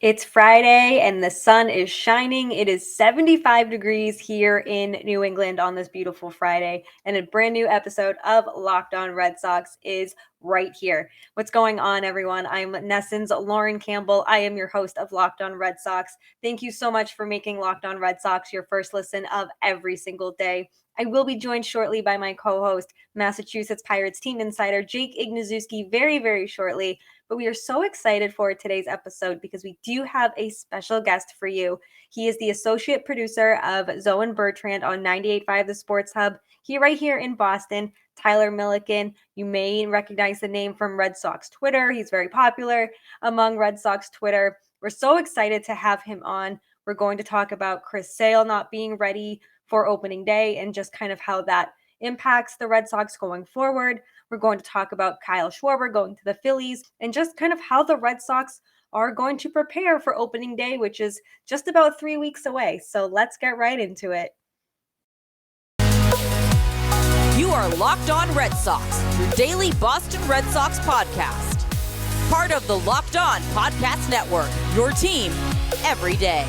It's Friday and the sun is shining. It is 75 degrees here in New England on this beautiful Friday, and a brand new episode of Locked On Red Sox is right here. What's going on, everyone? I'm NESN's Lauren Campbell. I am your host of Locked On Red Sox. Thank you so much for making Locked On Red Sox your first listen of every single day. I will be joined shortly by my co-host, Massachusetts Pirates team insider Jake Ignaszewski, very shortly. But we are so excited for today's episode because we do have a special guest for you. He is the associate producer of Zoe and Bertrand on 98.5 The Sports Hub. Right here in Boston, Tyler Milliken. You may recognize the name from Red Sox Twitter. He's very popular among Red Sox Twitter. We're so excited to have him on. We're going to talk about Chris Sale not being ready for opening day and just kind of how that impacts the Red Sox going forward. We're going to talk about Kyle Schwarber going to the Phillies and just kind of how the Red Sox are going to prepare for opening day, which is just about 3 weeks away. So let's get right into it. You are Locked On Red Sox, your daily Boston Red Sox podcast. Part of the Locked On Podcast Network, your team every day.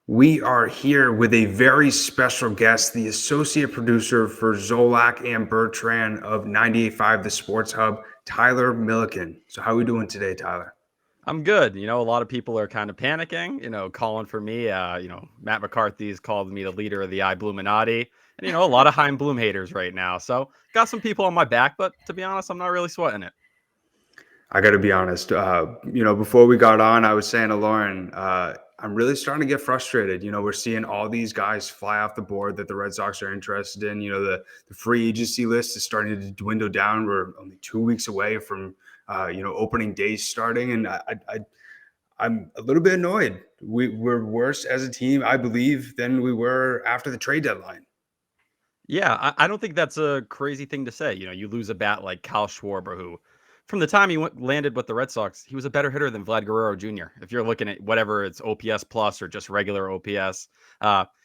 We are here with a very special guest, the associate producer for Zolak and Bertrand of 98.5 The Sports Hub, Tyler Milliken. So how are we doing today, Tyler? I'm good. A lot of people are kind of panicking, calling for me. Matt McCarthy's called me the leader of the Ibluminati. And, a lot of Chaim Bloom haters right now. So got some people on my back, but to be honest, I'm not really sweating it. I got to be honest. Before we got on, I was saying to Lauren, I'm really starting to get frustrated. We're seeing all these guys fly off the board that the Red Sox are interested in. The free agency list is starting to dwindle down. We're only 2 weeks away from, opening day starting. And I'm a little bit annoyed. We're worse as a team, I believe, than we were after the trade deadline. Yeah, I don't think that's a crazy thing to say. You lose a bat like Kyle Schwarber, who from the time he landed with the Red Sox, he was a better hitter than Vlad Guerrero Jr. If you're looking at whatever it's OPS plus or just regular OPS,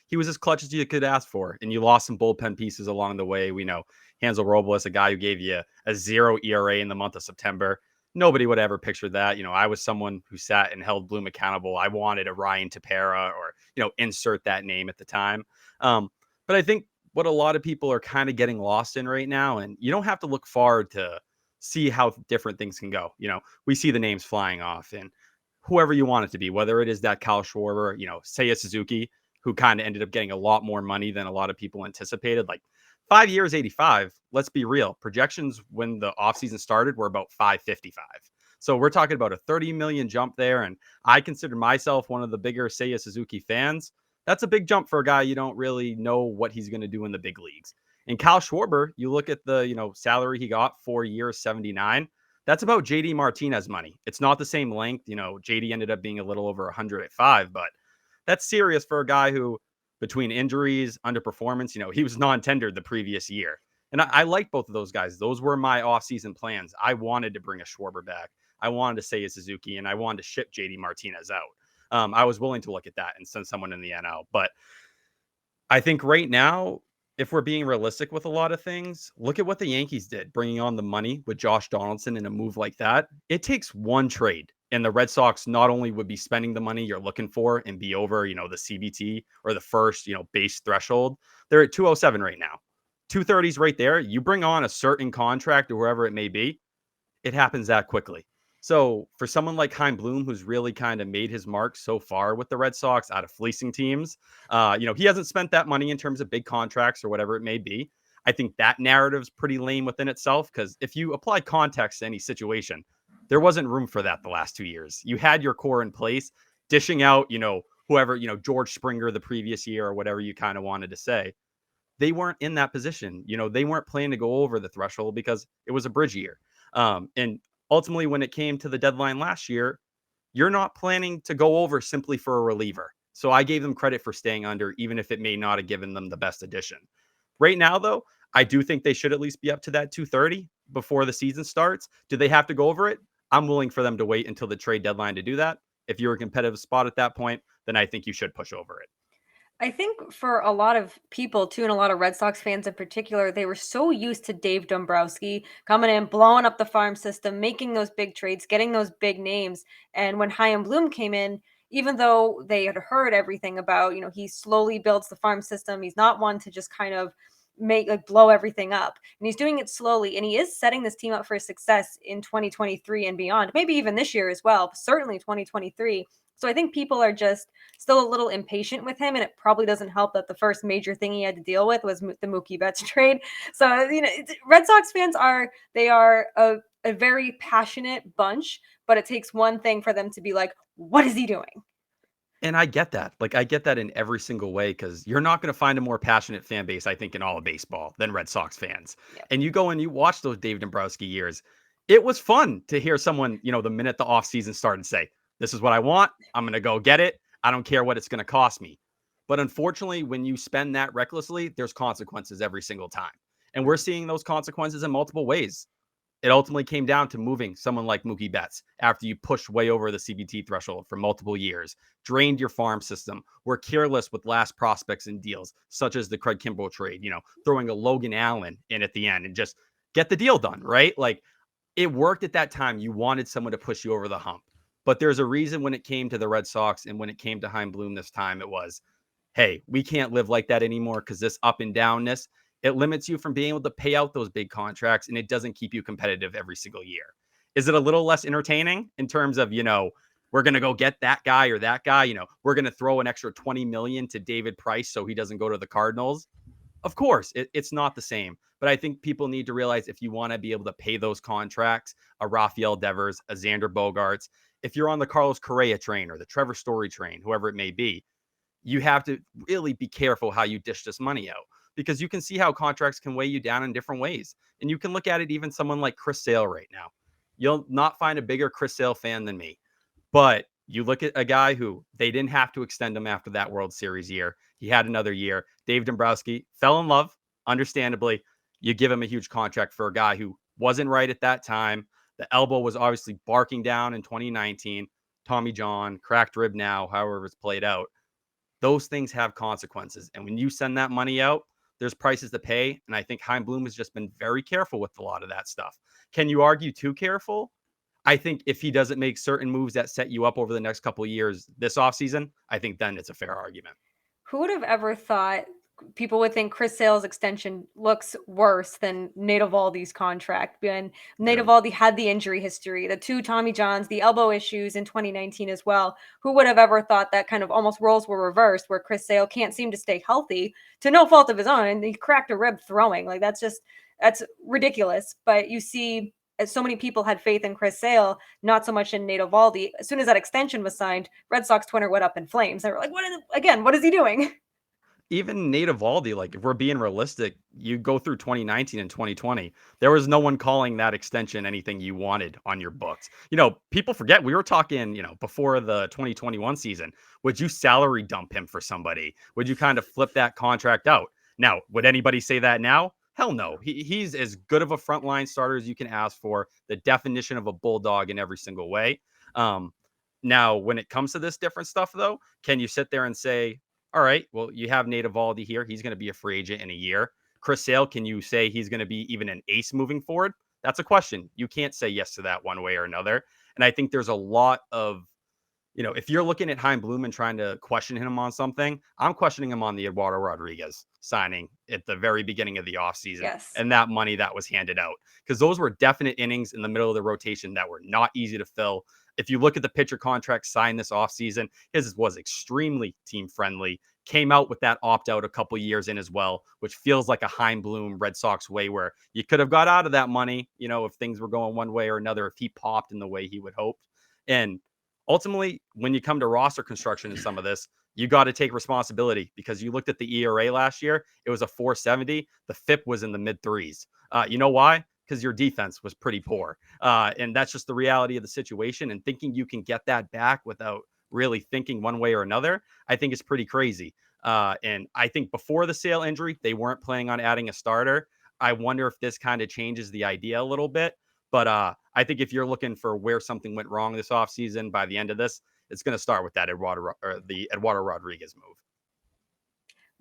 he was as clutch as you could ask for. And you lost some bullpen pieces along the way. We know Hansel Robles, a guy who gave you a 0 ERA in the month of September. Nobody would ever picture that. I was someone who sat and held Bloom accountable. I wanted a Ryan Tepera or, insert that name at the time. But I think what a lot of people are kind of getting lost in right now, and you don't have to look far to see how different things can go. We see the names flying off and whoever you want it to be, whether it is that Kyle Schwarber, Seiya Suzuki, who kind of ended up getting a lot more money than a lot of people anticipated. Like 5 years, 85. Let's be real. Projections when the offseason started were about 555. So we're talking about a 30 million jump there. And I consider myself one of the bigger Seiya Suzuki fans. That's a big jump for a guy you don't really know what he's going to do in the big leagues. And Kyle Schwarber, you look at the, salary he got, 4 years, 79. That's about JD Martinez money. It's not the same length. JD ended up being a little over 100 at 5, but that's serious for a guy who, between injuries, underperformance, he was non-tendered the previous year. And I like both of those guys. Those were my offseason plans. I wanted to bring a Schwarber back. I wanted to say a Suzuki, and I wanted to ship JD Martinez out. I was willing to look at that and send someone in the NL. But I think right now, if we're being realistic with a lot of things, look at what the Yankees did, bringing on the money with Josh Donaldson in a move like that. It takes one trade, and the Red Sox not only would be spending the money you're looking for and be over, the CBT or the first, base threshold. They're at 207 right now. 230 is right there. You bring on a certain contract or whoever it may be, it happens that quickly. So for someone like Chaim Bloom, who's really kind of made his mark so far with the Red Sox out of fleecing teams, he hasn't spent that money in terms of big contracts or whatever it may be. I think that narrative's pretty lame within itself, because if you apply context to any situation, there wasn't room for that the last 2 years. You had your core in place, dishing out, whoever, George Springer the previous year or whatever you kind of wanted to say. They weren't in that position. They weren't planning to go over the threshold because it was a bridge year. And ultimately, when it came to the deadline last year, you're not planning to go over simply for a reliever. So I gave them credit for staying under, even if it may not have given them the best addition. Right now, though, I do think they should at least be up to that 230 before the season starts. Do they have to go over it? I'm willing for them to wait until the trade deadline to do that. If you're a competitive spot at that point, then I think you should push over it. I think for a lot of people too, and a lot of Red Sox fans in particular, they were so used to Dave Dombrowski coming in, blowing up the farm system, making those big trades, getting those big names. And when Chaim Bloom came in, even though they had heard everything about, he slowly builds the farm system. He's not one to just kind of blow everything up. And he's doing it slowly. And he is setting this team up for success in 2023 and beyond, maybe even this year as well, but certainly 2023. So I think people are just still a little impatient with him, and it probably doesn't help that the first major thing he had to deal with was the Mookie Betts trade. So Red Sox fans are a very passionate bunch, but it takes one thing for them to be like, "What is he doing?" And I get that. Like, I get that in every single way because you're not going to find a more passionate fan base, I think, in all of baseball than Red Sox fans. Yeah. And you go and you watch those Dave Dombrowski years. It was fun to hear someone, the minute the offseason started say, this is what I want. I'm going to go get it. I don't care what it's going to cost me. But unfortunately, when you spend that recklessly, there's consequences every single time. And we're seeing those consequences in multiple ways. It ultimately came down to moving someone like Mookie Betts after you pushed way over the CBT threshold for multiple years, drained your farm system, were careless with last prospects and deals, such as the Craig Kimbrell trade, throwing a Logan Allen in at the end and just get the deal done, right? Like, it worked at that time. You wanted someone to push you over the hump. But there's a reason when it came to the Red Sox and when it came to Chaim Bloom this time, it was, hey, we can't live like that anymore because this up and downness, it limits you from being able to pay out those big contracts and it doesn't keep you competitive every single year. Is it a little less entertaining in terms of, we're going to go get that guy or that guy, we're going to throw an extra 20 million to David Price so he doesn't go to the Cardinals? Of course, it's not the same. But I think people need to realize if you want to be able to pay those contracts, a Rafael Devers, a Xander Bogaerts, if you're on the Carlos Correa train or the Trevor Story train, whoever it may be, you have to really be careful how you dish this money out because you can see how contracts can weigh you down in different ways. And you can look at it even someone like Chris Sale right now. You'll not find a bigger Chris Sale fan than me. But you look at a guy who they didn't have to extend him after that World Series year. He had another year. Dave Dombrowski fell in love, understandably. You give him a huge contract for a guy who wasn't right at that time. The elbow was obviously barking down in 2019. Tommy John, cracked rib now, however it's played out. Those things have consequences. And when you send that money out, there's prices to pay. And I think Chaim Bloom has just been very careful with a lot of that stuff. Can you argue too careful? I think if he doesn't make certain moves that set you up over the next couple of years this offseason, I think then it's a fair argument. Who would have ever thought people would think Chris Sale's extension looks worse than Nate Eovaldi's contract? And Nate Eovaldi had the injury history, the two Tommy Johns, the elbow issues in 2019 as well. Who would have ever thought that kind of almost roles were reversed where Chris Sale can't seem to stay healthy to no fault of his own and he cracked a rib throwing? Like that's ridiculous. But you see, so many people had faith in Chris Sale, not so much in Nate Eovaldi. As soon as that extension was signed, Red Sox Twitter went up in flames. They were like, what is he doing? Even Nate Eovaldi, like if we're being realistic, you go through 2019 and 2020, there was no one calling that extension anything you wanted on your books. People forget we were talking, before the 2021 season. Would you salary dump him for somebody? Would you kind of flip that contract out? Now, would anybody say that now? Hell no. He's as good of a frontline starter as you can ask for, the definition of a bulldog in every single way. Now, when it comes to this different stuff, though, can you sit there and say, all right, well, you have Nate Eovaldi here. He's going to be a free agent in a year. Chris Sale, can you say he's going to be even an ace moving forward? That's a question. You can't say yes to that one way or another. And I think there's a lot of, if you're looking at Chaim Bloom and trying to question him on something, I'm questioning him on the Eduardo Rodriguez signing at the very beginning of the offseason. Yes. And that money that was handed out. Because those were definite innings in the middle of the rotation that were not easy to fill. If you look at the pitcher contract signed this offseason, his was extremely team friendly. Came out with that opt-out a couple years in as well, which feels like a Chaim Bloom Red Sox way where you could have got out of that money, if things were going one way or another, if he popped in the way he would hope. And ultimately, when you come to roster construction and some of this, you got to take responsibility because you looked at the ERA last year. It was a 4.70. The FIP was in the mid threes. You know why? Because your defense was pretty poor. And that's just the reality of the situation. And thinking you can get that back without really thinking one way or another, I think is pretty crazy. And I think before the Sale injury, they weren't planning on adding a starter. I wonder if this kind of changes the idea a little bit. But I think if you're looking for where something went wrong this offseason, by the end of this, it's going to start with that Eduardo Rodriguez move.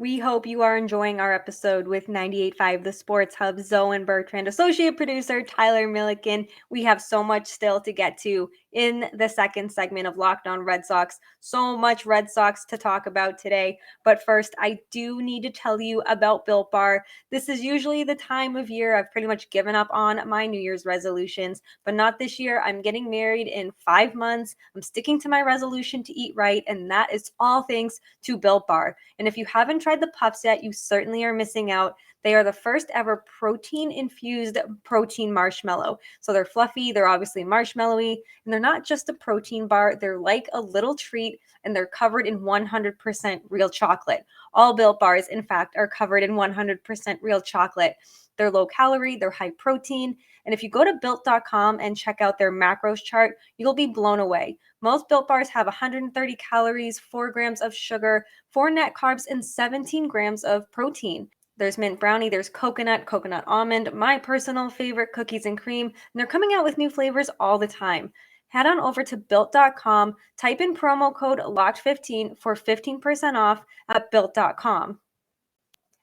We hope you are enjoying our episode with 98.5 The Sports Hub, Zoe and Bertrand, associate producer Tyler Milliken. We have so much still to get to in the second segment of Locked On Red Sox. So much Red Sox to talk about today. But first, I do need to tell you about Built Bar. This is usually the time of year I've pretty much given up on my New Year's resolutions, but not this year. I'm getting married in 5 months. I'm sticking to my resolution to eat right, and that is all thanks to Built Bar. And if you haven't tried the puffs yet, you certainly are missing out. They are the first ever protein-infused protein marshmallow. So they're fluffy, they're obviously marshmallowy, and they're not just a protein bar. They're like a little treat, and they're covered in 100% real chocolate. All Built Bars, in fact, are covered in 100% real chocolate. They're low calorie, they're high protein, and if you go to built.com and check out their macros chart, you'll be blown away. Most Built Bars have 130 calories, 4 grams of sugar, 4 net carbs, and 17 grams of protein. There's mint brownie, there's coconut almond, my personal favorite, cookies and cream, and they're coming out with new flavors all the time. Head on over to built.com, type in promo code LOCKED15 for 15% off at built.com.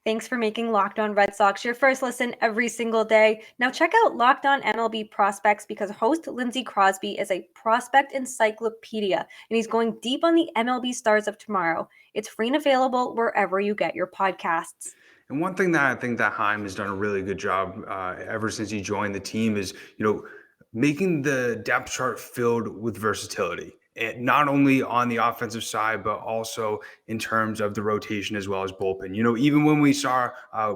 Thanks for making Locked On Red Sox your first listen every single day. Now check out Locked On MLB Prospects because host Lindsey Crosby is a prospect encyclopedia, and he's going deep on the MLB stars of tomorrow. It's free and available wherever you get your podcasts. And one thing that I think that Heim has done a really good job ever since he joined the team is, making the depth chart filled with versatility. And not only on the offensive side, but also in terms of the rotation as well as bullpen. Even when we saw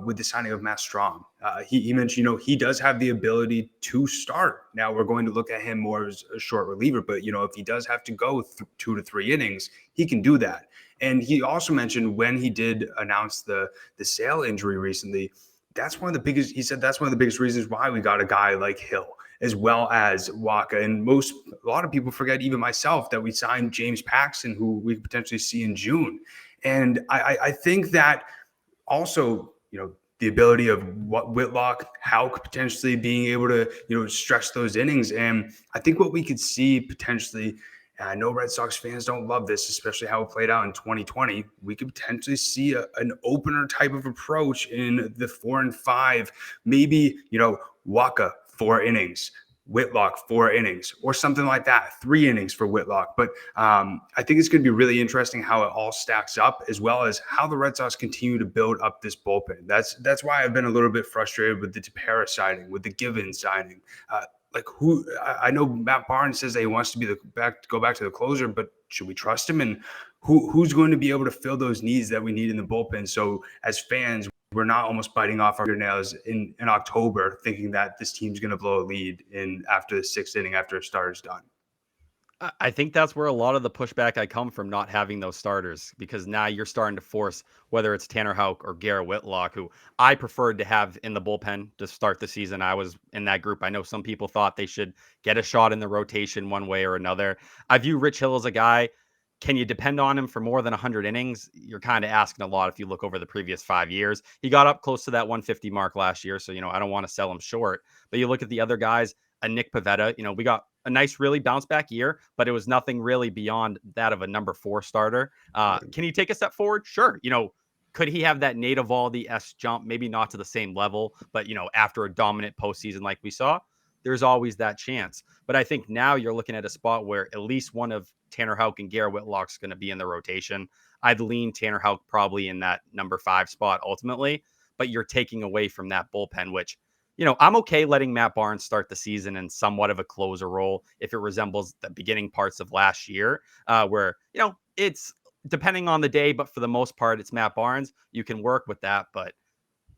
with the signing of Matt Strom, he mentioned, he does have the ability to start. Now we're going to look at him more as a short reliever, but, if he does have to go 2 to 3 innings, he can do that. And he also mentioned when he did announce the Sale injury recently, that's one of the biggest reasons why we got a guy like Hill as well as Waka. And a lot of people forget, even myself, that we signed James Paxton, who we could potentially see in June. And I think that also, the ability of what Whitlock, Houck potentially being able to, stretch those innings. And I think what we could see potentially, and I know Red Sox fans don't love this, especially how it played out in 2020. We could potentially see an opener type of approach in the 4 and 5, maybe, Waka 4 innings, Whitlock 4 innings, or something like that, 3 innings for Whitlock. But I think it's going to be really interesting how it all stacks up, as well as how the Red Sox continue to build up this bullpen. That's why I've been a little bit frustrated with the Tepera signing, with the Givens signing. I know Matt Barnes says that he wants to go back to the closer, but should we trust him? And who's going to be able to fill those needs that we need in the bullpen? So as fans, we're not almost biting off our nails in October, thinking that this team's going to blow a lead after the 6th inning, after a starter's done. I think that's where a lot of the pushback I come from not having those starters, because now you're starting to force, whether it's Tanner Houck or Garrett Whitlock, who I preferred to have in the bullpen to start the season. I was in that group. I know some people thought they should get a shot in the rotation one way or another. I view Rich Hill as a guy. Can you depend on him for more than 100 innings? You're kind of asking a lot if you look over the previous 5 years. He got up close to that 150 mark last year, so, I don't want to sell him short. But you look at the other guys, a Nick Pivetta, we got a nice, really bounce back year, but it was nothing really beyond that of a number 4 starter. Can he take a step forward? Sure. Could he have that Nate Eovaldi-esque jump? Maybe not to the same level, but, after a dominant postseason like we saw, there's always that chance. But I think now you're looking at a spot where at least one of Tanner Houck and Garrett Whitlock's going to be in the rotation. I'd lean Tanner Houck probably in that number 5 spot ultimately, but you're taking away from that bullpen, which, I'm okay letting Matt Barnes start the season in somewhat of a closer role if it resembles the beginning parts of last year, where, it's depending on the day, but for the most part, it's Matt Barnes. You can work with that. But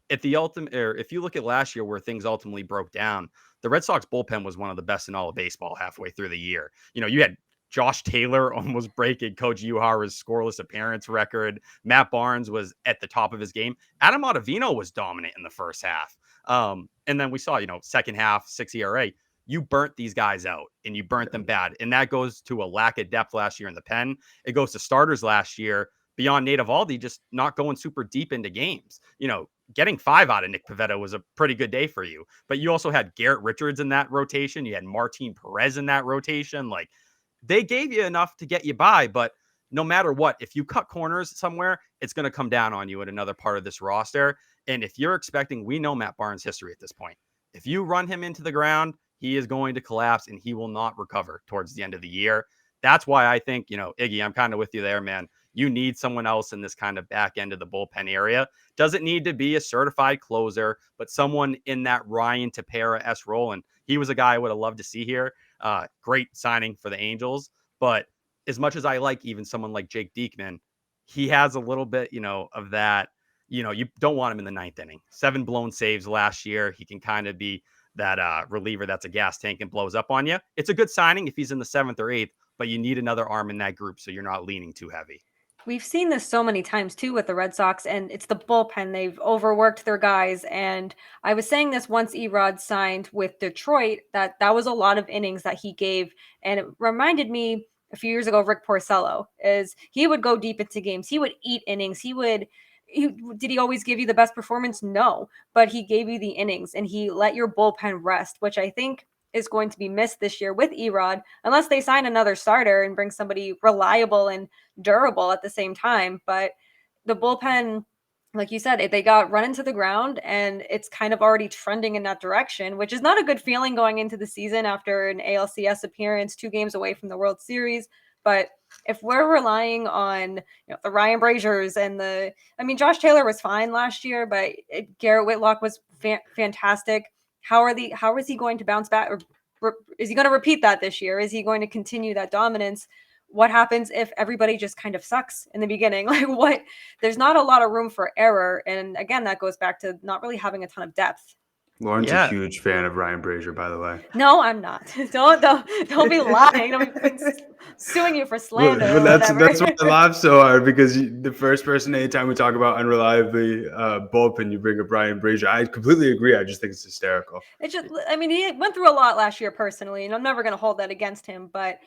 at the ultimate, or if you look at last year where things ultimately broke down, the Red Sox bullpen was one of the best in all of baseball halfway through the year. You had Josh Taylor almost breaking Coach Uehara's scoreless appearance record. Matt Barnes was at the top of his game. Adam Ottavino was dominant in the first half. And then we saw, second half, 6 ERA. You burnt these guys out and you burnt them bad. And that goes to a lack of depth last year in the pen. It goes to starters last year beyond Nate Eovaldi just not going super deep into games. Getting 5 out of Nick Pivetta was a pretty good day for you. But you also had Garrett Richards in that rotation. You had Martin Perez in that rotation. Like, they gave you enough to get you by, but no matter what, if you cut corners somewhere, it's going to come down on you at another part of this roster. And if you're expecting, we know Matt Barnes' history at this point. If you run him into the ground, he is going to collapse and he will not recover towards the end of the year. That's why I think, Iggy, I'm kind of with you there, man. You need someone else in this kind of back end of the bullpen area. Doesn't need to be a certified closer, but someone in that Ryan Tepera-esque role. And he was a guy I would have loved to see here. Great signing for the Angels. But as much as I like even someone like Jake Diekman, he has a little bit, of that, you don't want him in the ninth inning. 7 blown saves last year. He can kind of be that reliever that's a gas tank and blows up on you. It's a good signing if he's in the 7th or 8th, but you need another arm in that group so you're not leaning too heavy. We've seen this so many times too with the Red Sox, and it's the bullpen. They've overworked their guys. And I was saying this once Erod signed with Detroit, that was a lot of innings that he gave. And it reminded me a few years ago of Rick Porcello, is he would go deep into games. He would eat innings. Did he always give you the best performance? No, but he gave you the innings and he let your bullpen rest, which I think is going to be missed this year with Erod, unless they sign another starter and bring somebody reliable and durable at the same time. But the bullpen, like you said, they got run into the ground and it's kind of already trending in that direction, which is not a good feeling going into the season after an ALCS appearance, 2 games away from the World Series. But if we're relying on the Ryan Braziers and Josh Taylor was fine last year, but Garrett Whitlock was fantastic. How is he going to bounce back? Or is he going to repeat that this year? Is he going to continue that dominance? What happens if everybody just kind of sucks in the beginning? There's not a lot of room for error. And again, that goes back to not really having a ton of depth. Lauren's a huge fan of Ryan Brazier, by the way. No, I'm not. Don't be lying. I'm suing you for slander. Well, that's why I laugh so hard, because the first person anytime we talk about unreliably bullpen, you bring up Ryan Brazier. I completely agree. I just think it's hysterical. He went through a lot last year personally, and I'm never going to hold that against him. But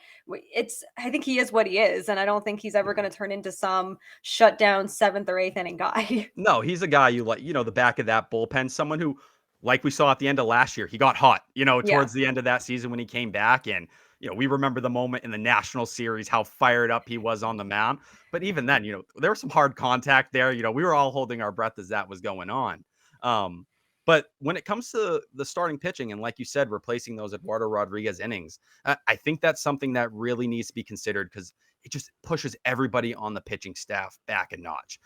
I think he is what he is, and I don't think he's ever going to turn into some shutdown 7th or 8th inning guy. No, he's a guy you like. The back of that bullpen, someone who, like we saw at the end of last year, he got hot, towards the end of that season when he came back. And, we remember the moment in the National Series, how fired up he was on the mound. But even then, there was some hard contact there. We were all holding our breath as that was going on. But when it comes to the starting pitching, and like you said, replacing those Eduardo Rodriguez innings, I think that's something that really needs to be considered, because it just pushes everybody on the pitching staff back a notch.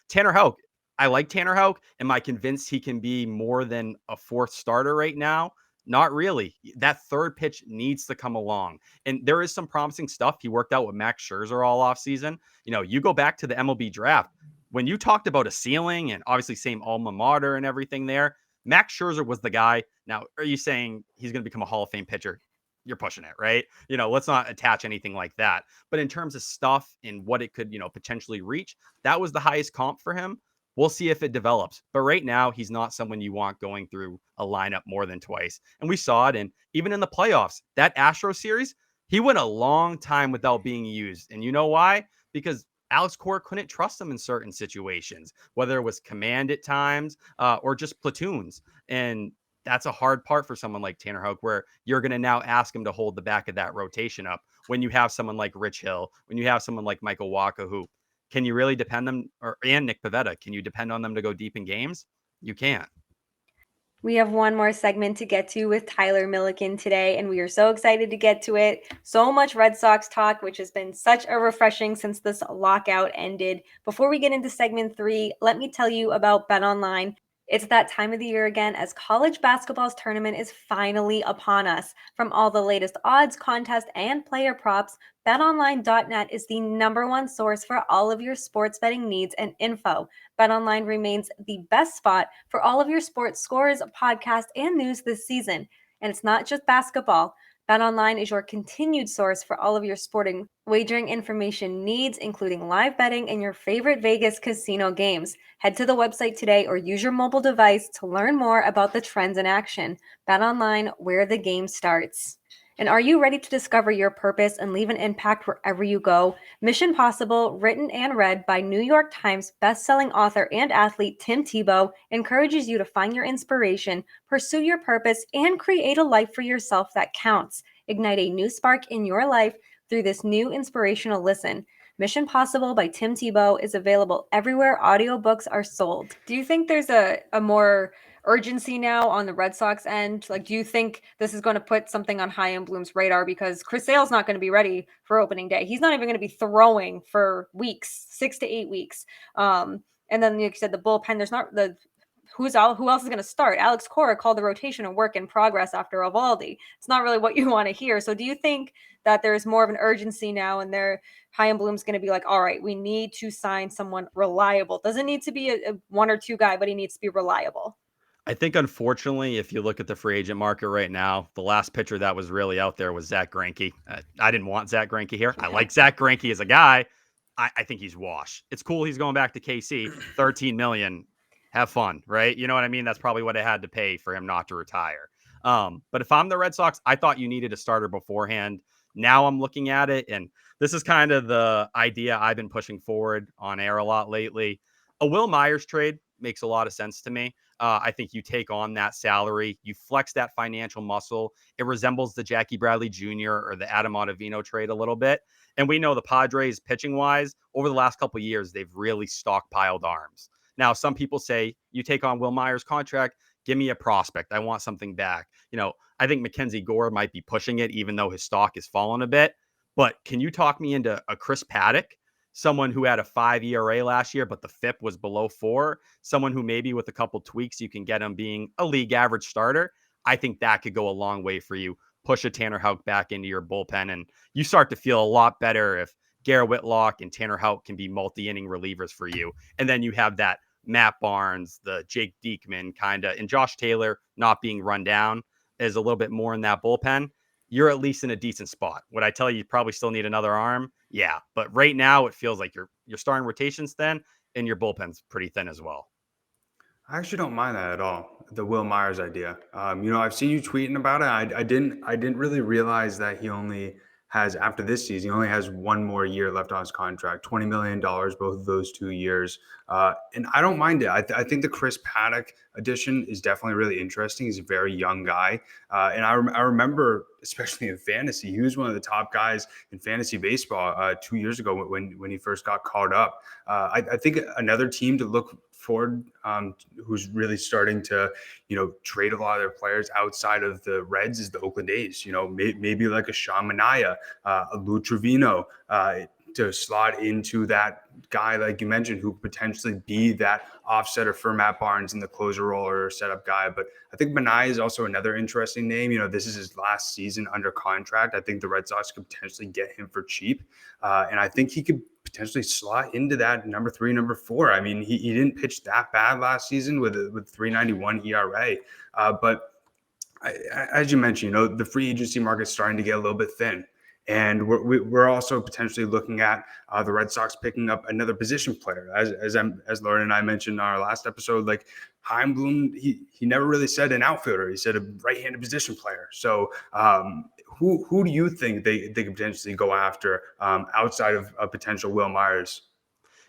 Tanner Houck, I like Tanner Houck. Am I convinced he can be more than a 4th starter right now? Not really. That 3rd pitch needs to come along. And there is some promising stuff. He worked out with Max Scherzer all offseason. You go back to the MLB draft. When you talked about a ceiling and obviously same alma mater and everything there, Max Scherzer was the guy. Now, are you saying he's going to become a Hall of Fame pitcher? You're pushing it, right? Let's not attach anything like that. But in terms of stuff and what it could, potentially reach, that was the highest comp for him. We'll see if it develops. But right now, he's not someone you want going through a lineup more than twice. And we saw it. And even in the playoffs, that Astro series, he went a long time without being used. And you know why? Because Alex Cora couldn't trust him in certain situations, whether it was command at times or just platoons. And that's a hard part for someone like Tanner Houck, where you're going to now ask him to hold the back of that rotation up when you have someone like Rich Hill, when you have someone like Michael Wacha, who can you really depend them, and Nick Pivetta, can you depend on them to go deep in games? You can't. We have one more segment to get to with Tyler Milliken today, and we are so excited to get to it. So much Red Sox talk, which has been such a refreshing since this lockout ended. Before we get into segment 3, let me tell you about BetOnline. It's that time of the year again, as college basketball's tournament is finally upon us. From all the latest odds, contests, and player props, BetOnline.net is the #1 source for all of your sports betting needs and info. BetOnline remains the best spot for all of your sports scores, podcasts, and news this season. And it's not just basketball. BetOnline is your continued source for all of your sporting wagering information needs, including live betting and your favorite Vegas casino games. Head to the website today or use your mobile device to learn more about the trends in action. BetOnline, where the game starts. And are you ready to discover your purpose and leave an impact wherever you go? Mission Possible, written and read by New York Times bestselling author and athlete Tim Tebow, encourages you to find your inspiration, pursue your purpose, and create a life for yourself that counts. Ignite a new spark in your life through this new inspirational listen. Mission Possible by Tim Tebow is available everywhere audiobooks are sold. Do you think there's a more urgency now on the Red Sox end? Like, do you think this is going to put something on Chaim Bloom's radar? Because Chris Sale's not going to be ready for opening day. He's not even going to be throwing for weeks, 6 to 8 weeks. And then, like you said, the bullpen, there's not the who else is going to start? Alex Cora called the rotation a work in progress after Eovaldi. It's not really what you want to hear. So do you think that there's more of an urgency now and Chaim Bloom's going to be like, all right, we need to sign someone reliable. Doesn't need to be a one or two guy, but he needs to be reliable. I think, unfortunately, if you look at the free agent market right now, the last pitcher that was really out there was Zach Greinke. I didn't want Zach Greinke here. I like Zach Greinke as a guy. I think he's washed. It's cool he's going back to KC, $13 million. Have fun, right? You know what I mean? That's probably what I had to pay for him not to retire. But if I'm the Red Sox, I thought you needed a starter beforehand. Now I'm looking at it, and this is kind of the idea I've been pushing forward on air a lot lately. A Will Myers trade makes a lot of sense to me. I think you take on that salary, you flex that financial muscle. It resembles the Jackie Bradley Jr. or the Adam Ottavino trade a little bit. And we know the Padres, pitching wise, over the last couple of years, they've really stockpiled arms. Now, some people say you take on Will Myers' contract, give me a prospect. I want something back. I think Mackenzie Gore might be pushing it, even though his stock has fallen a bit. But can you talk me into a Chris Paddock, someone who had a 5 ERA last year, but the FIP was below 4, someone who maybe with a couple tweaks, you can get him being a league average starter? I think that could go a long way for you. Push a Tanner Houck back into your bullpen, and you start to feel a lot better if Garrett Whitlock and Tanner Houck can be multi-inning relievers for you. And then you have that Matt Barnes, the Jake Diekman kind of, and Josh Taylor not being run down is a little bit more in that bullpen. You're at least in a decent spot. Would I tell you probably still need another arm? Yeah. But right now it feels like you're starting rotations thin and your bullpen's pretty thin as well. I actually don't mind that at all. The Will Myers idea. I've seen you tweeting about it. I didn't really realize that he only has, after this season, he only has one more year left on his contract, $20 million, both of those 2 years. And I don't mind it. I think the Chris Paddock addition is definitely really interesting. He's a very young guy. And I remember, especially in fantasy, he was one of the top guys in fantasy baseball 2 years ago when he first got called up. I think another team to look forward, who's really starting to, trade a lot of their players outside of the Reds is the Oakland A's. Maybe like a Sean Manaea, a Lou Trevino, to slot into that guy, like you mentioned, who could potentially be that offsetter for Matt Barnes in the closer role or setup guy. But I think Manaea is also another interesting name. This is his last season under contract. I think the Red Sox could potentially get him for cheap. And I think he could potentially slot into that number 3, number 4. I mean, he didn't pitch that bad last season with 3.91 ERA. But as you mentioned, the free agency market's starting to get a little bit thin. And we're also potentially looking at the Red Sox picking up another position player. As Lauren and I mentioned in our last episode, like Chaim Bloom, he never really said an outfielder. He said a right-handed position player. So who do you think they could potentially go after outside of a potential Will Myers?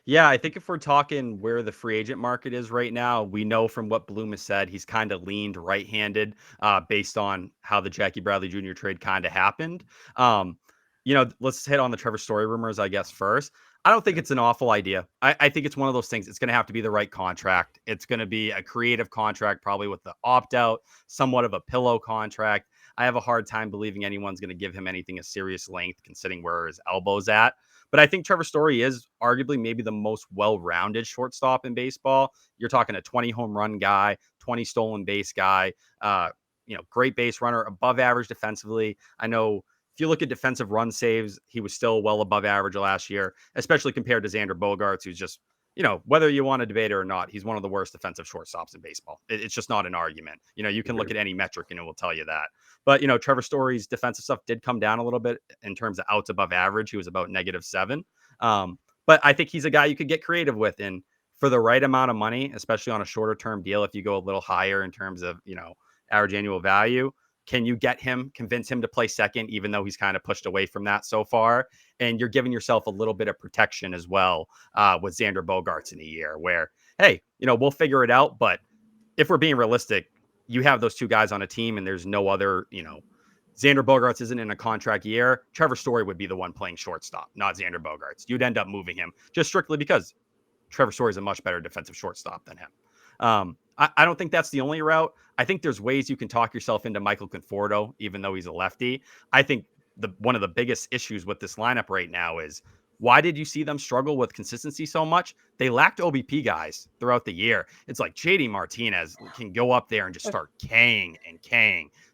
Yeah, I think if we're talking where the free agent market is right now, we know from what Bloom has said, he's kind of leaned right-handed based on how the Jackie Bradley Jr. trade kind of happened. Let's hit on the Trevor Story rumors, I guess, first. I don't think it's an awful idea. I think it's one of those things. It's going to have to be the right contract. It's going to be a creative contract, probably with the opt-out, somewhat of a pillow contract. I have a hard time believing anyone's going to give him anything of serious length, considering where his elbow's at. But I think Trevor Story is arguably maybe the most well-rounded shortstop in baseball. You're talking a 20 home run guy, 20 stolen base guy, great base runner, above average defensively. I know if you look at defensive run saves, he was still well above average last year, especially compared to Xander Bogaerts, who's just, whether you want to debate it or not, he's one of the worst defensive shortstops in baseball. It's just not an argument. You can look at any metric and it will tell you that. But, Trevor Story's defensive stuff did come down a little bit in terms of outs above average. He was about -7. But I think he's a guy you could get creative with. And for the right amount of money, especially on a shorter term deal, if you go a little higher in terms of, average annual value, can you convince him to play second, even though he's kind of pushed away from that so far? And you're giving yourself a little bit of protection as well with Xander Bogaerts in a year where, hey, we'll figure it out. But if we're being realistic, you have those two guys on a team and there's no other, Xander Bogaerts isn't in a contract year, Trevor Story would be the one playing shortstop, not Xander Bogaerts. You'd end up moving him just strictly because Trevor Story is a much better defensive shortstop than him. I don't think that's the only route. I think there's ways you can talk yourself into Michael Conforto, even though he's a lefty. I think one of the biggest issues with this lineup right now is, why did you see them struggle with consistency so much? They lacked OBP guys throughout the year. It's like JD Martinez can go up there and just start Kang.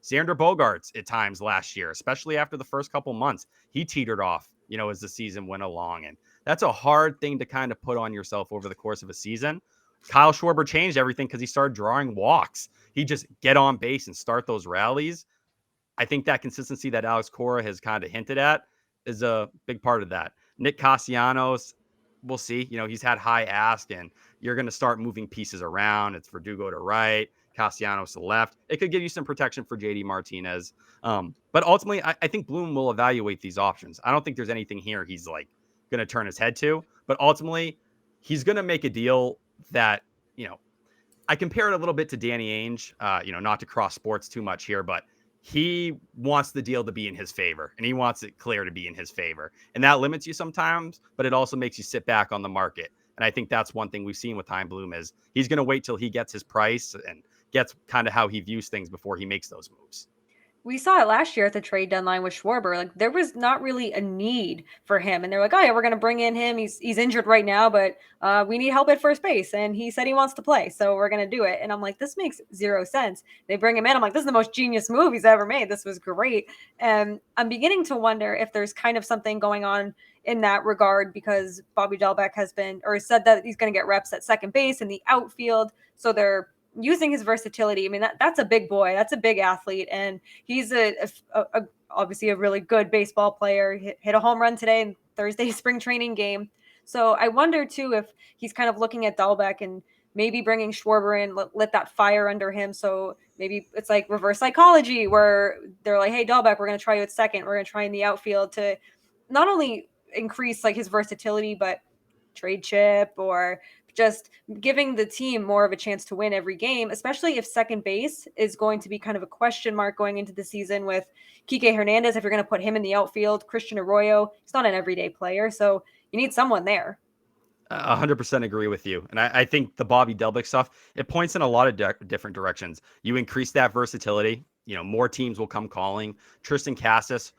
Xander Bogaerts at times last year, especially after the first couple months, he teetered off, as the season went along. And that's a hard thing to kind of put on yourself over the course of a season. Kyle Schwarber changed everything because he started drawing walks. He just get on base and start those rallies. I think that consistency that Alex Cora has kind of hinted at is a big part of that. Nick Castellanos, we'll see. He's had high ask, and you're going to start moving pieces around. It's Verdugo to right, Castellanos to left. It could give you some protection for JD Martinez. But ultimately, I think Bloom will evaluate these options. I don't think there's anything here he's like going to turn his head to, but ultimately he's going to make a deal that, I compare it a little bit to Danny Ainge, not to cross sports too much here, but he wants the deal to be in his favor, and he wants it clear to be in his favor. And that limits you sometimes, but it also makes you sit back on the market. And I think that's one thing we've seen with Chaim Bloom is he's going to wait till he gets his price and gets kind of how he views things before he makes those moves. We saw it last year at the trade deadline with Schwarber. Like, there was not really a need for him, and they're like, "Oh yeah, we're going to bring in him. He's injured right now, but we need help at first base, and he said he wants to play, so we're going to do it." And I'm like, this makes zero sense. They bring him in. I'm like, this is the most genius move he's ever made. This was great, and I'm beginning to wonder if there's kind of something going on in that regard, because Bobby Dalbec has been, or said that he's going to get reps at second base and the outfield, so they're using his versatility. I mean, that's a big boy. That's a big athlete. And he's obviously a really good baseball player. Hit a home run today in Thursday's spring training game. So I wonder, too, if he's kind of looking at Dalbec and maybe bringing Schwarber in, let that fire under him. So maybe it's like reverse psychology where they're like, hey, Dalbec, we're going to try you at second. We're going to try in the outfield to not only increase like his versatility, but trade chip or just giving the team more of a chance to win every game, especially if second base is going to be kind of a question mark going into the season with Kike Hernandez. If you're going to put him in the outfield, Christian Arroyo, he's not an everyday player, so you need someone there. 100% agree with you. And I think the Bobby Delbick stuff, it points in a lot of different directions. You increase that versatility, more teams will come calling. Tristan Cassis,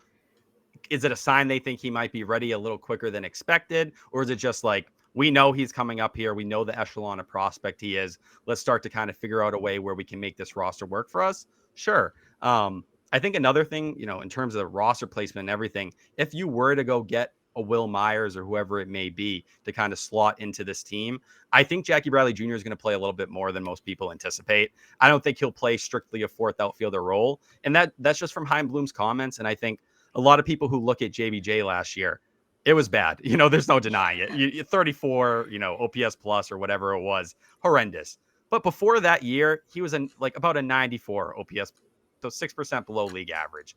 is it a sign they think he might be ready a little quicker than expected? Or is it just like, we know he's coming up here, we know the echelon of prospect he is, let's start to kind of figure out a way where we can make this roster work for us? Sure. I think another thing, in terms of roster placement and everything, if you were to go get a Will Myers or whoever it may be to kind of slot into this team, I think Jackie Bradley Jr. is going to play a little bit more than most people anticipate. I don't think he'll play strictly a fourth outfielder role. And that's just from Chaim Bloom's comments. And I think a lot of people who look at JBJ last year, it was bad. There's no denying it. 34, OPS plus or whatever it was, horrendous. But before that year, he was about a 94 OPS, so 6% below league average.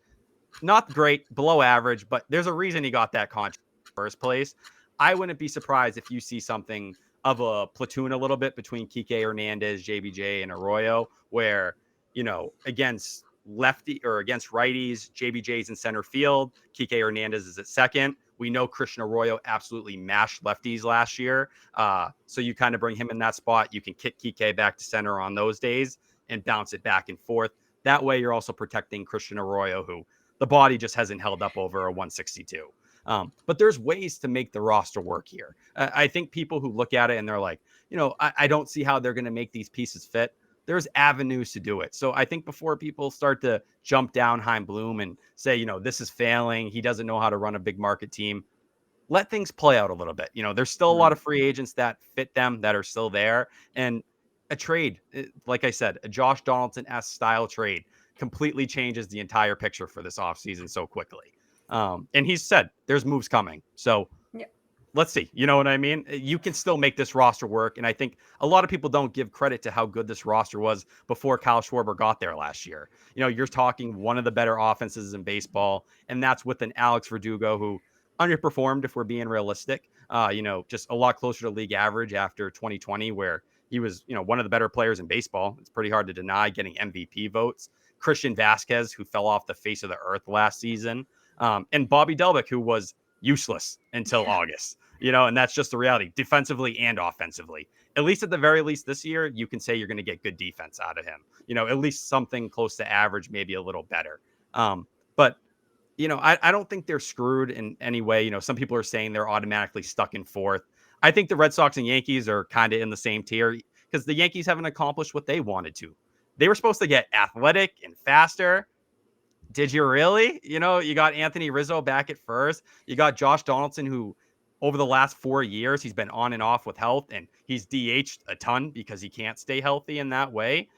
Not great, below average, but there's a reason he got that contract in the first place. I wouldn't be surprised if you see something of a platoon a little bit between Kike Hernandez, JBJ, and Arroyo, where, against lefty or against righties, JBJ's in center field, Kike Hernandez is at second. We know Christian Arroyo absolutely mashed lefties last year. So you kind of bring him in that spot. You can kick Kike back to center on those days and bounce it back and forth. That way you're also protecting Christian Arroyo, who the body just hasn't held up over a 162. But there's ways to make the roster work here. I think people who look at it and they're like, I don't see how they're going to make these pieces fit. There's avenues to do it. So I think before people start to jump down Chaim Bloom and say, this is failing, he doesn't know how to run a big market team, let things play out a little bit. There's still a lot of free agents that fit them that are still there. And a trade, like I said, a Josh Donaldson-esque style trade completely changes the entire picture for this offseason so quickly. And he's said there's moves coming. So let's see. You know what I mean? You can still make this roster work. And I think a lot of people don't give credit to how good this roster was before Kyle Schwarber got there last year. You're talking one of the better offenses in baseball, and that's with an Alex Verdugo who underperformed, if we're being realistic, just a lot closer to league average after 2020, where he was, one of the better players in baseball. It's pretty hard to deny, getting MVP votes. Christian Vasquez, who fell off the face of the earth last season, and Bobby Delbick, who was useless until August. And that's just the reality, defensively and offensively. At least at the very least this year, you can say you're going to get good defense out of him. At least something close to average, maybe a little better. But I don't think they're screwed in any way. Some people are saying they're automatically stuck in fourth. I think the Red Sox and Yankees are kind of in the same tier because the Yankees haven't accomplished what they wanted to. They were supposed to get athletic and faster. Did you really? You got Anthony Rizzo back at first. You got Josh Donaldson, who over the last 4 years, he's been on and off with health, and he's DH'd a ton because he can't stay healthy in that way.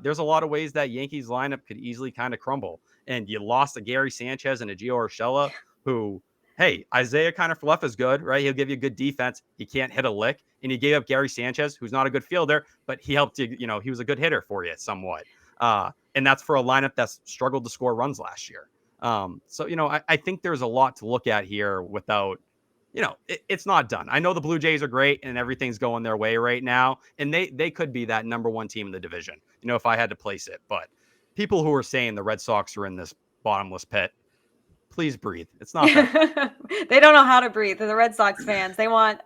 There's a lot of ways that Yankees lineup could easily kind of crumble. And you lost a Gary Sanchez and a Gio Urshela, who, hey, Isaiah kind of Fluff is good, right? He'll give you good defense. He can't hit a lick. And you gave up Gary Sanchez, who's not a good fielder, but he helped you, he was a good hitter for you somewhat. And that's for a lineup that's struggled to score runs last year. So, I think there's a lot to look at here without, it's not done. I know the Blue Jays are great and everything's going their way right now. And they could be that number one team in the division, if I had to place it. But people who are saying the Red Sox are in this bottomless pit, please breathe. It's not that. They don't know how to breathe. They're the Red Sox fans. They want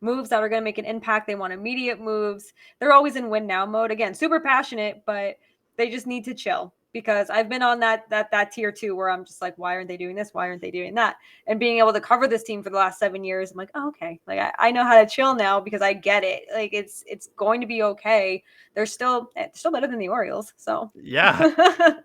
moves that are going to make an impact. They want immediate moves. They're always in win now mode. Again, super passionate, but they just need to chill, because I've been on that tier 2 where I'm just like, why aren't they doing this? Why aren't they doing that? And being able to cover this team for the last 7 years, I'm like, oh, okay. Like I know how to chill now because I get it. Like it's going to be okay. They're still better than the Orioles. So yeah,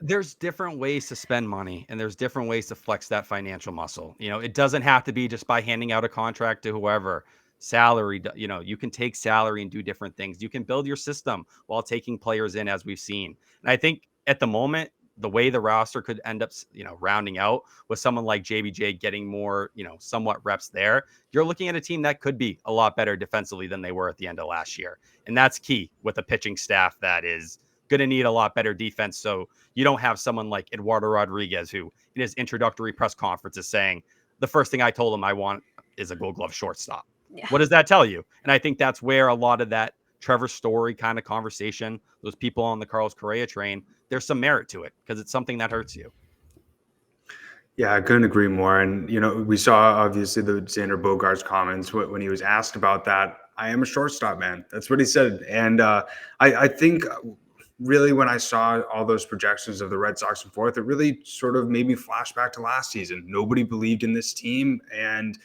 there's different ways to spend money, and there's different ways to flex that financial muscle. It doesn't have to be just by handing out a contract to whoever. Salary, you can take salary and do different things. You can build your system while taking players in, as we've seen. And I think at the moment, the way the roster could end up, rounding out with someone like JBJ getting more, somewhat reps there, you're looking at a team that could be a lot better defensively than they were at the end of last year. And that's key with a pitching staff that is going to need a lot better defense. So you don't have someone like Eduardo Rodriguez, who in his introductory press conference is saying, the first thing I told him I want is a Gold Glove shortstop. Yeah. What does that tell you? And I think that's where a lot of that Trevor Story kind of conversation, those people on the Carlos Correa train, there's some merit to it because it's something that hurts you. Yeah, I couldn't agree more. And, we saw obviously the Xander Bogaerts comments when he was asked about that. I am a shortstop, man. That's what he said. And I think really when I saw all those projections of the Red Sox in fourth, it really sort of made me flash back to last season. Nobody believed in this team, and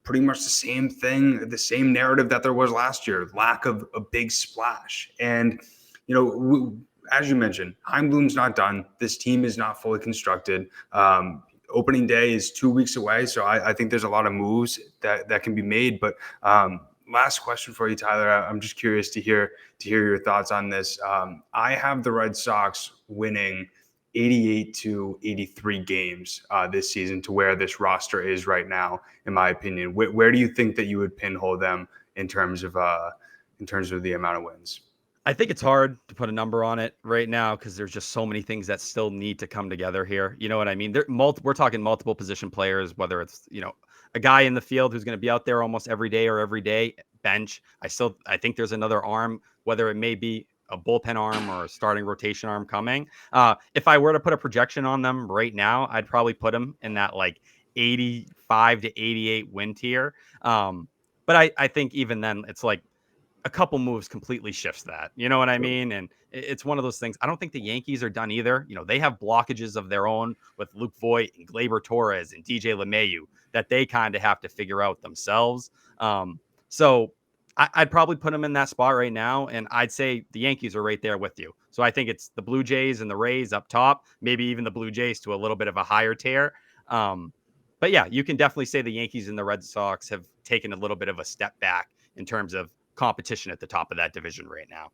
pretty much the same thing, the same narrative that there was last year, lack of a big splash. And, as you mentioned, Heimblum's not done. This team is not fully constructed. Opening day is 2 weeks away. So I think there's a lot of moves that can be made. But last question for you, Tyler. I'm just curious to hear your thoughts on this. I have the Red Sox winning 88 to 83 games this season, to where this roster is right now, in my opinion. Where do you think that you would pinhole them in terms of the amount of wins? I think it's hard to put a number on it right now because there's just so many things that still need to come together here. You know what I mean? We're talking multiple position players, whether it's, a guy in the field who's going to be out there almost every day bench. I think there's another arm, whether it may be a bullpen arm or a starting rotation arm coming. If I were to put a projection on them right now, I'd probably put them in that like 85 to 88 win tier. But I think even then it's like a couple moves completely shifts that, you know what I mean? And it's one of those things. I don't think the Yankees are done either. They have blockages of their own with Luke Voigt and Gleyber Torres and DJ LeMahieu that they kind of have to figure out themselves. So I'd probably put them in that spot right now. And I'd say the Yankees are right there with you. So I think it's the Blue Jays and the Rays up top, maybe even the Blue Jays to a little bit of a higher tier. But yeah, you can definitely say the Yankees and the Red Sox have taken a little bit of a step back in terms of competition at the top of that division right now.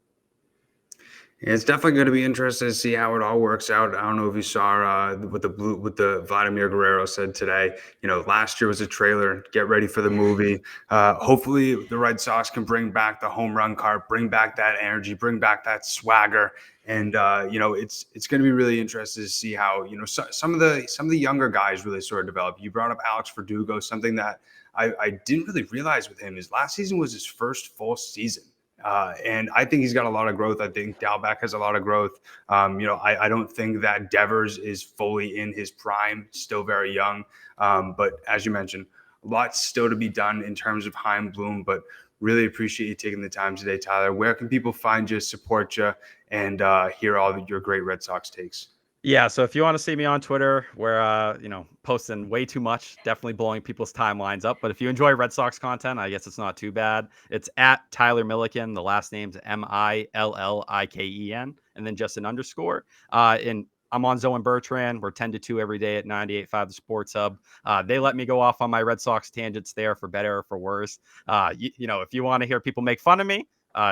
It's definitely going to be interesting to see how it all works out. I don't know if you saw what the Vladimir Guerrero said today. Last year was a trailer. Get ready for the movie. Hopefully the Red Sox can bring back the home run cart, bring back that energy, bring back that swagger. And it's going to be really interesting to see how some of the younger guys really sort of develop. You brought up Alex Verdugo, something that I didn't really realize with him is last season was his first full season And I think he's got a lot of growth. I think Dalbec has a lot of growth. I don't think that Devers is fully in his prime, still very young. But as you mentioned, lots still to be done in terms of Heim Bloom, but really appreciate you taking the time today, Tyler. Where can people find you, support you, and hear all of your great Red Sox takes? Yeah, so if you want to see me on Twitter, where posting way too much, definitely blowing people's timelines up. But if you enjoy Red Sox content, I guess it's not too bad. It's at Tyler Milliken. The last name's Milliken, and then just an underscore. And I'm on Zoe and Bertrand. We're 10 to 2 every day at 98.5 The Sports Hub. They let me go off on my Red Sox tangents there, for better or for worse. If you want to hear people make fun of me,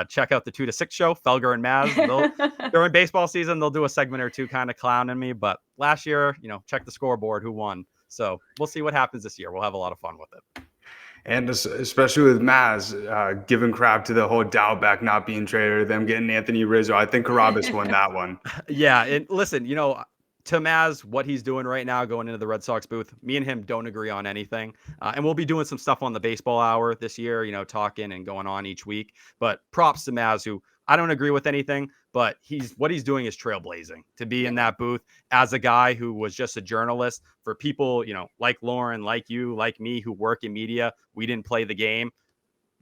check out the 2 to 6 show, Felger and Maz. During baseball season, they'll do a segment or two kind of clowning me. But last year, check the scoreboard, who won. So we'll see what happens this year. We'll have a lot of fun with it. And especially with Maz giving crap to the whole Dalbec not being traded, them getting Anthony Rizzo. I think Carabas won that one. Yeah, and listen, to Maz, what he's doing right now going into the Red Sox booth, me and him don't agree on anything. And we'll be doing some stuff on the baseball hour this year, talking and going on each week. But props to Maz, who I don't agree with anything, but what he's doing is trailblazing to be in that booth as a guy who was just a journalist. For people, like Lauren, like you, like me, who work in media. We didn't play the game.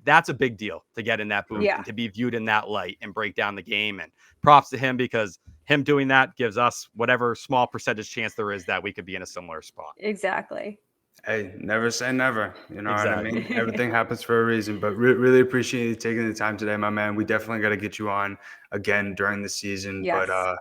That's a big deal to get in that booth and to be viewed in that light and break down the game. And props to him, because him doing that gives us whatever small percentage chance there is that we could be in a similar spot. Exactly. Hey, never say never. You know Exactly. what I mean? Everything happens for a reason. But really appreciate you taking the time today, my man. We definitely got to get you on again during the season. Yes. But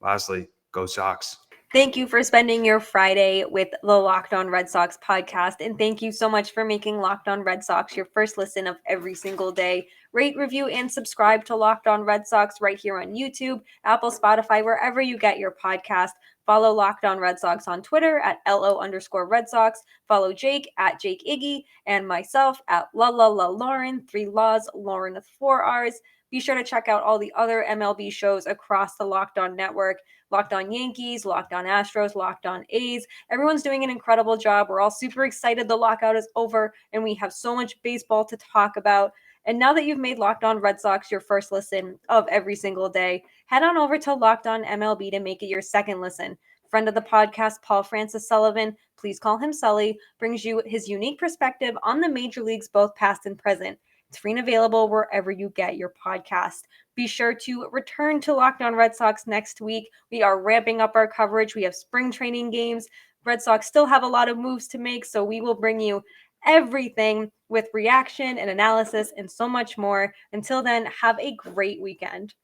lastly, go Sox. Thank you for spending your Friday with the Locked On Red Sox podcast. And thank you so much for making Locked On Red Sox your first listen of every single day. Rate, review, and subscribe to Locked On Red Sox right here on YouTube, Apple, Spotify, wherever you get your podcast. Follow Locked On Red Sox on Twitter at LO_Red Sox. Follow Jake at Jake Iggy and myself at Lauren, 3 Laws, Lauren with 4 R's. Be sure to check out all the other MLB shows across the Locked On network. Locked On Yankees, Locked On Astros, Locked On A's. Everyone's doing an incredible job. We're all super excited the lockout is over, and we have so much baseball to talk about. And now that you've made Locked On Red Sox your first listen of every single day, head on over to Locked On MLB to make it your second listen. Friend of the podcast, Paul Francis Sullivan, please call him Sully, brings you his unique perspective on the major leagues, both past and present. It's free and available wherever you get your podcast. Be sure to return to Locked On Red Sox next week. We are ramping up our coverage. We have spring training games. Red Sox still have a lot of moves to make, so we will bring you everything with reaction and analysis and so much more. Until then, have a great weekend.